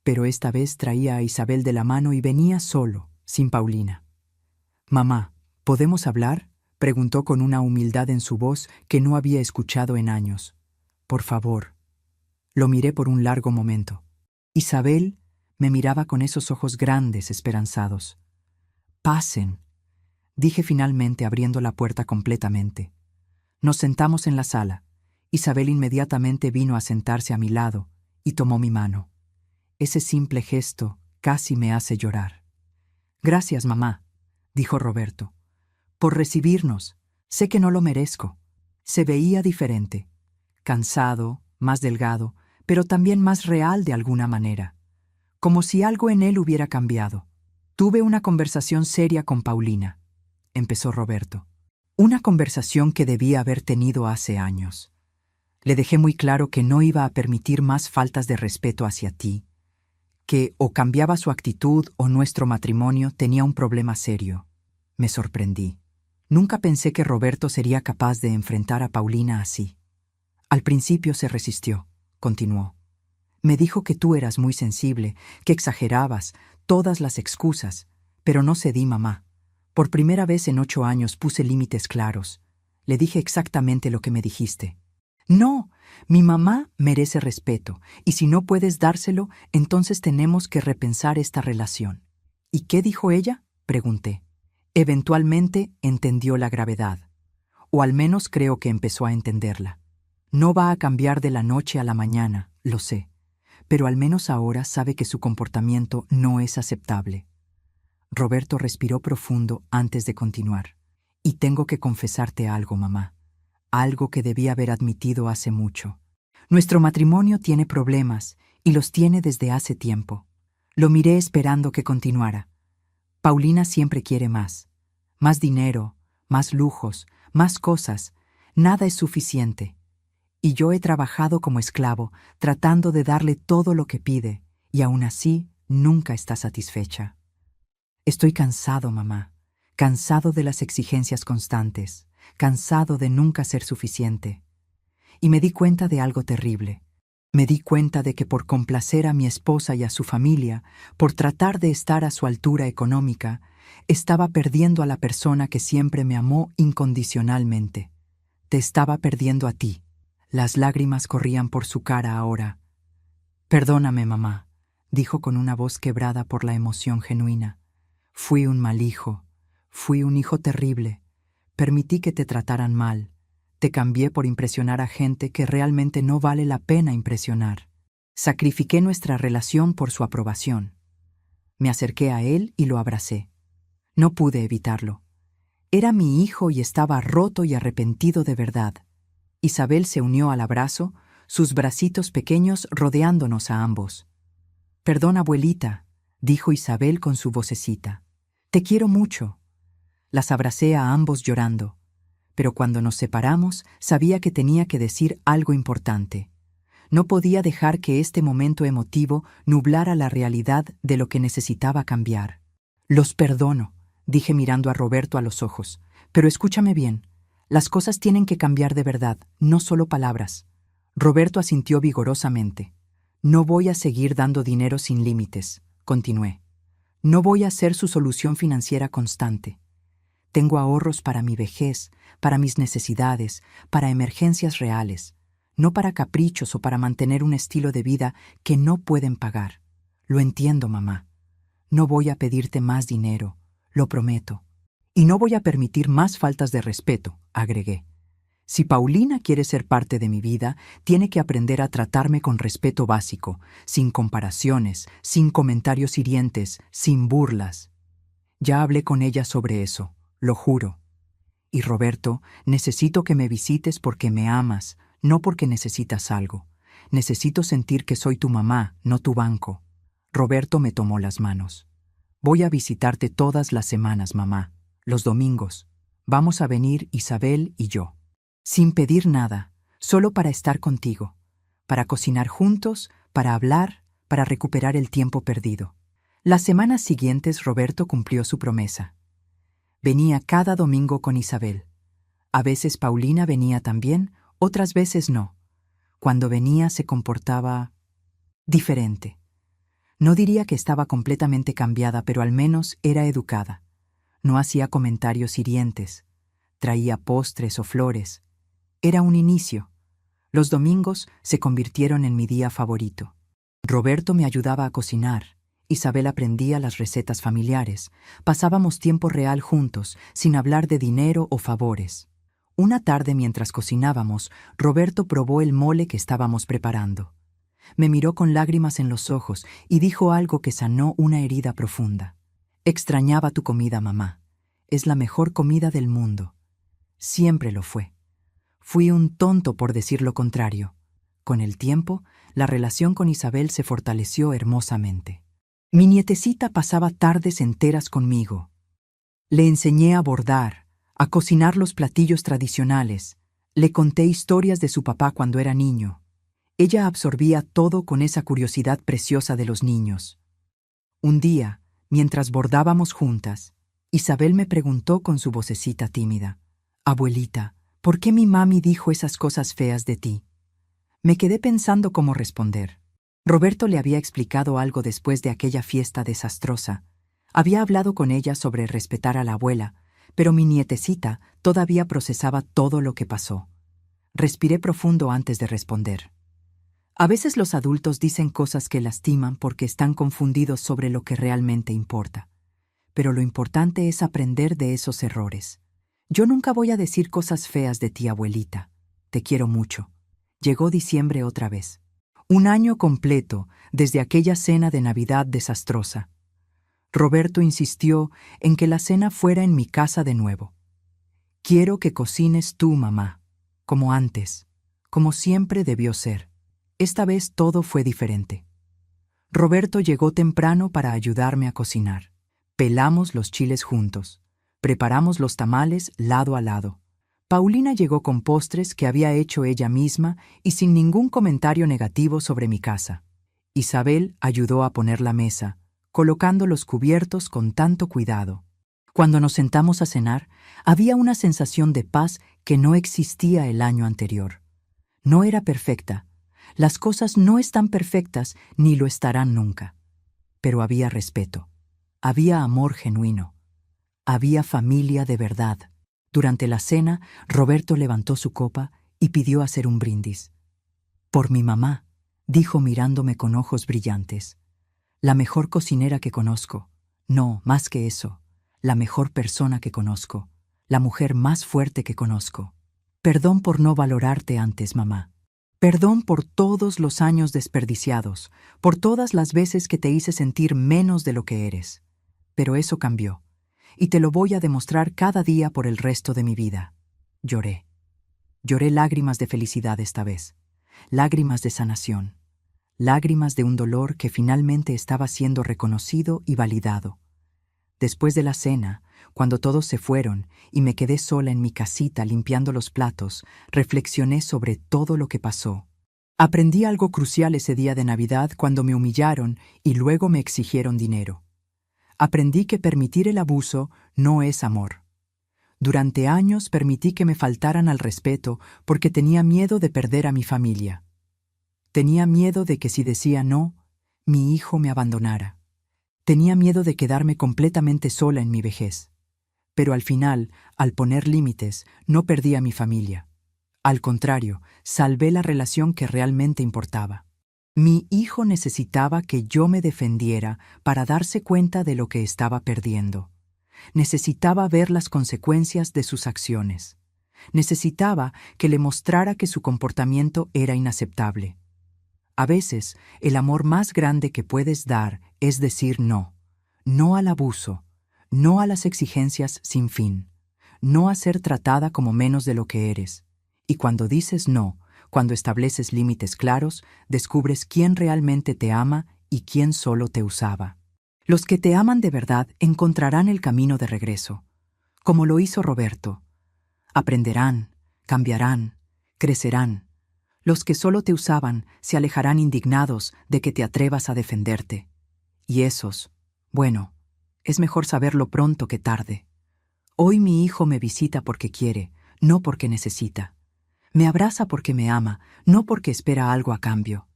Pero esta vez traía a Isabel de la mano y venía solo, sin Paulina. «Mamá, ¿podemos hablar?», preguntó con una humildad en su voz que no había escuchado en años. «Por favor». Lo miré por un largo momento. Isabel me miraba con esos ojos grandes, esperanzados. «Pasen», dije finalmente abriendo la puerta completamente. Nos sentamos en la sala. Isabel inmediatamente vino a sentarse a mi lado y tomó mi mano. Ese simple gesto casi me hace llorar. «Gracias, mamá», dijo Roberto, «por recibirnos. Sé que no lo merezco». Se veía diferente, cansado, más delgado, pero también más real de alguna manera, como si algo en él hubiera cambiado. «Tuve una conversación seria con Paulina», empezó Roberto. «Una conversación que debía haber tenido hace años. Le dejé muy claro que no iba a permitir más faltas de respeto hacia ti, que o cambiaba su actitud o nuestro matrimonio tenía un problema serio». Me sorprendí. Nunca pensé que Roberto sería capaz de enfrentar a Paulina así. «Al principio se resistió», continuó. «Me dijo que tú eras muy sensible, que exagerabas, todas las excusas, pero no cedí, mamá. Por primera vez en 8 años puse límites claros. Le dije exactamente lo que me dijiste. No, mi mamá merece respeto, y si no puedes dárselo, entonces tenemos que repensar esta relación». «¿Y qué dijo ella?», pregunté. Eventualmente entendió la gravedad, o al menos creo que empezó a entenderla. No va a cambiar de la noche a la mañana, lo sé, pero al menos ahora sabe que su comportamiento no es aceptable. Roberto respiró profundo antes de continuar. «Y tengo que confesarte algo, mamá, algo que debí haber admitido hace mucho. Nuestro matrimonio tiene problemas, y los tiene desde hace tiempo». Lo miré esperando que continuara. «Paulina siempre quiere más. Más dinero, más lujos, más cosas. Nada es suficiente. Y yo he trabajado como esclavo, tratando de darle todo lo que pide, y aún así nunca está satisfecha. Estoy cansado, mamá, cansado de las exigencias constantes, cansado de nunca ser suficiente. Y me di cuenta de algo terrible. Me di cuenta de que por complacer a mi esposa y a su familia, por tratar de estar a su altura económica, estaba perdiendo a la persona que siempre me amó incondicionalmente. Te estaba perdiendo a ti». Las lágrimas corrían por su cara ahora. «Perdóname, mamá», dijo con una voz quebrada por la emoción genuina. «Fui un mal hijo, fui un hijo terrible. Permití que te trataran mal. Te cambié por impresionar a gente que realmente no vale la pena impresionar. Sacrifiqué nuestra relación por su aprobación. Me acerqué a él y lo abracé. No pude evitarlo. Era mi hijo y estaba roto y arrepentido de verdad. Isabel se unió al abrazo, sus bracitos pequeños rodeándonos a ambos. «Perdón, abuelita», dijo Isabel con su vocecita. «Te quiero mucho». Las abracé a ambos llorando, pero cuando nos separamos sabía que tenía que decir algo importante. No podía dejar que este momento emotivo nublara la realidad de lo que necesitaba cambiar. «Los perdono», dije mirando a Roberto a los ojos, «pero escúchame bien. Las cosas tienen que cambiar de verdad, no solo palabras». Roberto asintió vigorosamente. «No voy a seguir dando dinero sin límites», continué. «No voy a ser su solución financiera constante. Tengo ahorros para mi vejez, para mis necesidades, para emergencias reales, no para caprichos o para mantener un estilo de vida que no pueden pagar. Lo entiendo, mamá. No voy a pedirte más dinero, lo prometo. Y no voy a permitir más faltas de respeto», agregué. «Si Paulina quiere ser parte de mi vida, tiene que aprender a tratarme con respeto básico, sin comparaciones, sin comentarios hirientes, sin burlas. Ya hablé con ella sobre eso, lo juro. Y Roberto, necesito que me visites porque me amas, no porque necesitas algo. Necesito sentir que soy tu mamá, no tu banco». Roberto me tomó las manos. «Voy a visitarte todas las semanas, mamá, los domingos. Vamos a venir Isabel y yo. Sin pedir nada, solo para estar contigo, para cocinar juntos, para hablar, para recuperar el tiempo perdido». Las semanas siguientes Roberto cumplió su promesa. Venía cada domingo con Isabel. A veces Paulina venía también, otras veces no. Cuando venía se comportaba diferente. No diría que estaba completamente cambiada, pero al menos era educada. No hacía comentarios hirientes. Traía postres o flores. Era un inicio. Los domingos se convirtieron en mi día favorito. Roberto me ayudaba a cocinar. Isabel aprendía las recetas familiares. Pasábamos tiempo real juntos, sin hablar de dinero o favores. Una tarde mientras cocinábamos, Roberto probó el mole que estábamos preparando. Me miró con lágrimas en los ojos y dijo algo que sanó una herida profunda. «Extrañaba tu comida, mamá. Es la mejor comida del mundo. Siempre lo fue. Fui un tonto por decir lo contrario». Con el tiempo, la relación con Isabel se fortaleció hermosamente. Mi nietecita pasaba tardes enteras conmigo. Le enseñé a bordar, a cocinar los platillos tradicionales. Le conté historias de su papá cuando era niño. Ella absorbía todo con esa curiosidad preciosa de los niños. Un día, mientras bordábamos juntas, Isabel me preguntó con su vocecita tímida: «Abuelita, ¿por qué mi mami dijo esas cosas feas de ti?». Me quedé pensando cómo responder. Roberto le había explicado algo después de aquella fiesta desastrosa. Había hablado con ella sobre respetar a la abuela, pero mi nietecita todavía procesaba todo lo que pasó. Respiré profundo antes de responder. A veces los adultos dicen cosas que lastiman porque están confundidos sobre lo que realmente importa. Pero lo importante es aprender de esos errores. Yo nunca voy a decir cosas feas de ti, abuelita. Te quiero mucho. Llegó diciembre otra vez. Un año completo desde aquella cena de Navidad desastrosa. Roberto insistió en que la cena fuera en mi casa de nuevo. «Quiero que cocines tú, mamá, como antes, como siempre debió ser». Esta vez todo fue diferente. Roberto llegó temprano para ayudarme a cocinar. Pelamos los chiles juntos. Preparamos los tamales lado a lado. Paulina llegó con postres que había hecho ella misma y sin ningún comentario negativo sobre mi casa. Isabel ayudó a poner la mesa, colocando los cubiertos con tanto cuidado. Cuando nos sentamos a cenar, había una sensación de paz que no existía el año anterior. No era perfecta. Las cosas no están perfectas ni lo estarán nunca. Pero había respeto. Había amor genuino. Había familia de verdad. Durante la cena, Roberto levantó su copa y pidió hacer un brindis. «Por mi mamá», dijo mirándome con ojos brillantes. «La mejor cocinera que conozco. No, más que eso. La mejor persona que conozco. La mujer más fuerte que conozco. Perdón por no valorarte antes, mamá. Perdón por todos los años desperdiciados, por todas las veces que te hice sentir menos de lo que eres. Pero eso cambió, y te lo voy a demostrar cada día por el resto de mi vida. Lloré. Lloré lágrimas de felicidad esta vez, lágrimas de sanación, lágrimas de un dolor que finalmente estaba siendo reconocido y validado. Después de la cena, cuando todos se fueron y me quedé sola en mi casita limpiando los platos, reflexioné sobre todo lo que pasó. Aprendí algo crucial ese día de Navidad cuando me humillaron y luego me exigieron dinero. Aprendí que permitir el abuso no es amor. Durante años permití que me faltaran al respeto porque tenía miedo de perder a mi familia. Tenía miedo de que si decía no, mi hijo me abandonara. Tenía miedo de quedarme completamente sola en mi vejez. Pero al final, al poner límites, no perdí a mi familia. Al contrario, salvé la relación que realmente importaba. Mi hijo necesitaba que yo me defendiera para darse cuenta de lo que estaba perdiendo. Necesitaba ver las consecuencias de sus acciones. Necesitaba que le mostrara que su comportamiento era inaceptable. A veces, el amor más grande que puedes dar es decir no. No al abuso, no a las exigencias sin fin, no a ser tratada como menos de lo que eres. Y cuando dices no, cuando estableces límites claros, descubres quién realmente te ama y quién solo te usaba. Los que te aman de verdad encontrarán el camino de regreso, como lo hizo Roberto. Aprenderán, cambiarán, crecerán. Los que solo te usaban se alejarán indignados de que te atrevas a defenderte. Y esos, bueno, es mejor saberlo pronto que tarde. Hoy mi hijo me visita porque quiere, no porque necesita. Me abraza porque me ama, no porque espera algo a cambio.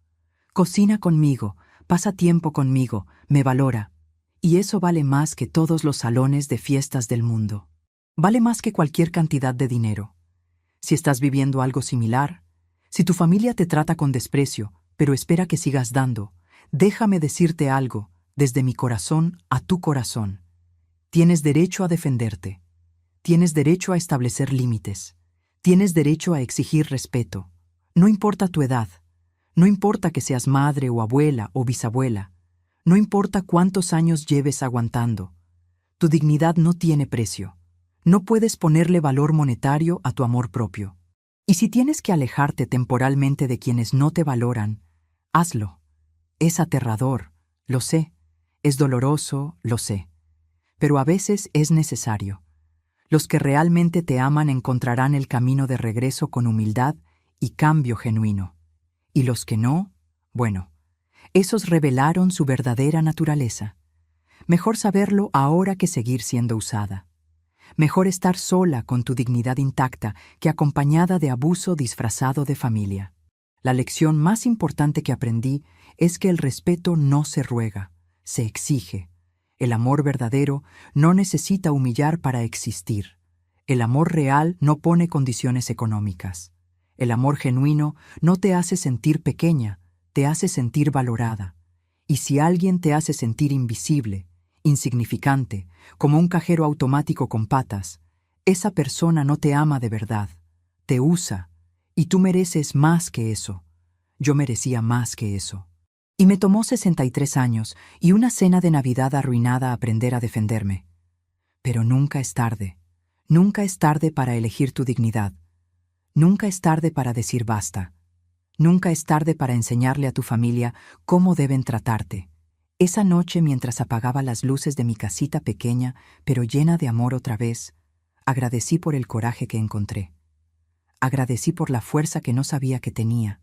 Cocina conmigo, pasa tiempo conmigo, me valora. Y eso vale más que todos los salones de fiestas del mundo. Vale más que cualquier cantidad de dinero. Si estás viviendo algo similar, si tu familia te trata con desprecio, pero espera que sigas dando, déjame decirte algo, desde mi corazón a tu corazón. Tienes derecho a defenderte. Tienes derecho a establecer límites. Tienes derecho a exigir respeto. No importa tu edad. No importa que seas madre o abuela o bisabuela. No importa cuántos años lleves aguantando. Tu dignidad no tiene precio. No puedes ponerle valor monetario a tu amor propio. Y si tienes que alejarte temporalmente de quienes no te valoran, hazlo. Es aterrador, lo sé. Es doloroso, lo sé. Pero a veces es necesario. Los que realmente te aman encontrarán el camino de regreso con humildad y cambio genuino. Y los que no, bueno, esos revelaron su verdadera naturaleza. Mejor saberlo ahora que seguir siendo usada. Mejor estar sola con tu dignidad intacta que acompañada de abuso disfrazado de familia. La lección más importante que aprendí es que el respeto no se ruega, se exige. El amor verdadero no necesita humillar para existir. El amor real no pone condiciones económicas. El amor genuino no te hace sentir pequeña, te hace sentir valorada. Y si alguien te hace sentir invisible, insignificante, como un cajero automático con patas, esa persona no te ama de verdad, te usa, y tú mereces más que eso. Yo merecía más que eso. Y me tomó 63 años y una cena de Navidad arruinada aprender a defenderme. Pero nunca es tarde. Nunca es tarde para elegir tu dignidad. Nunca es tarde para decir basta. Nunca es tarde para enseñarle a tu familia cómo deben tratarte. Esa noche, mientras apagaba las luces de mi casita pequeña, pero llena de amor otra vez, agradecí por el coraje que encontré. Agradecí por la fuerza que no sabía que tenía.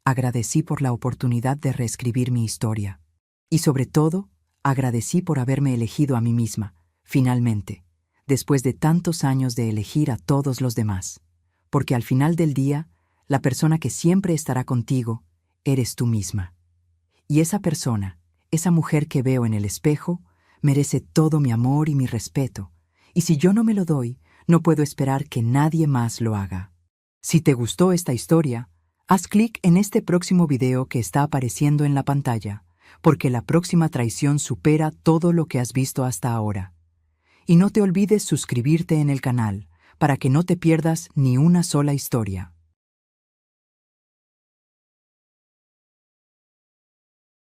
Agradecí por la oportunidad de reescribir mi historia. Y sobre todo, agradecí por haberme elegido a mí misma, finalmente, después de tantos años de elegir a todos los demás. Porque al final del día, la persona que siempre estará contigo, eres tú misma. Y esa persona, esa mujer que veo en el espejo, merece todo mi amor y mi respeto. Y si yo no me lo doy, no puedo esperar que nadie más lo haga. Si te gustó esta historia, haz clic en este próximo video que está apareciendo en la pantalla, porque la próxima traición supera todo lo que has visto hasta ahora. Y no te olvides suscribirte en el canal, para que no te pierdas ni una sola historia.